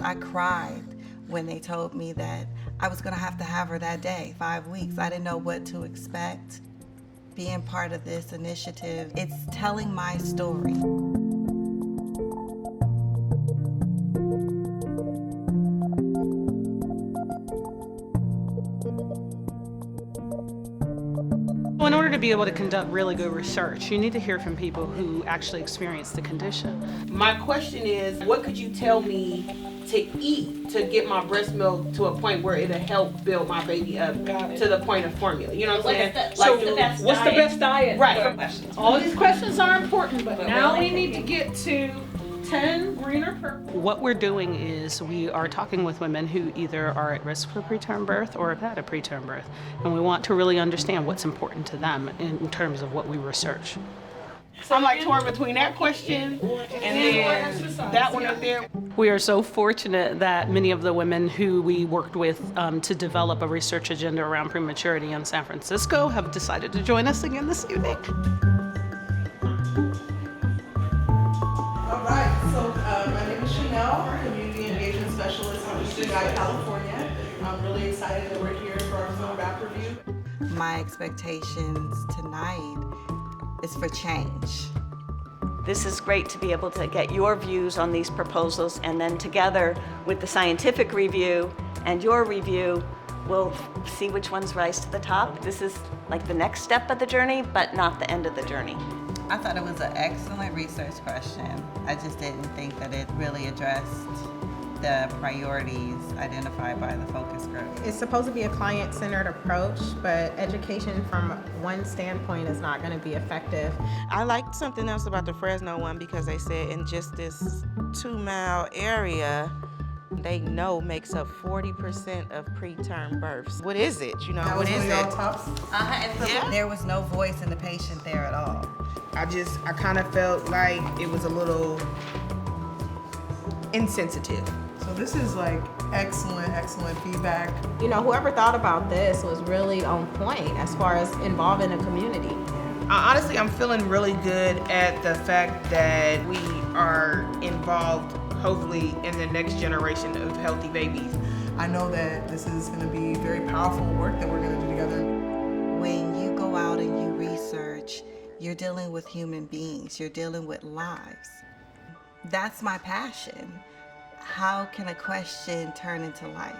I cried when they told me that I was gonna have to have her that day, 5 weeks. I didn't know what to expect. Being part of this initiative, it's telling my story. In order to be able to conduct really good research, you need to hear from people who actually experience the condition. My question is, what could you tell me to eat to get my breast milk to a point where it'll help build my baby up to the point of formula? You know what I'm saying? What's the best diet? Right. All these questions are important, but now we need to get to 10 green or purple. What we're doing is we are talking with women who either are at risk for preterm birth or have had a preterm birth. And we want to really understand what's important to them in terms of what we research. So I'm like torn between that question and then that one up there. We are so fortunate that many of the women who we worked with to develop a research agenda around prematurity in San Francisco have decided to join us again this evening. All right, so my name is Shanell, Community Engagement Specialist in PTBi, California. I'm really excited that we're here for our film rap review. My expectations tonight is for change. This is great to be able to get your views on these proposals, and then together with the scientific review and your review, we'll see which ones rise to the top. This is like the next step of the journey, but not the end of the journey. I thought it was an excellent research question. I just didn't think that it really addressed the priorities identified by the focus group. It's supposed to be a client-centered approach, but education from one standpoint is not going to be effective. I liked something else about the Fresno one because they said in just this 2-mile area, they know makes up 40% of preterm births. What is it? You know, what is it? There was no voice in the patient there at all. I kind of felt like it was a little insensitive. So this is like excellent feedback. You know, whoever thought about this was really on point as far as involving the community. Honestly, I'm feeling really good at the fact that we are involved, hopefully, in the next generation of healthy babies. I know that this is going to be very powerful work that we're going to do together. When you go out and you research, you're dealing with human beings, you're dealing with lives. That's my passion. How can a question turn into life?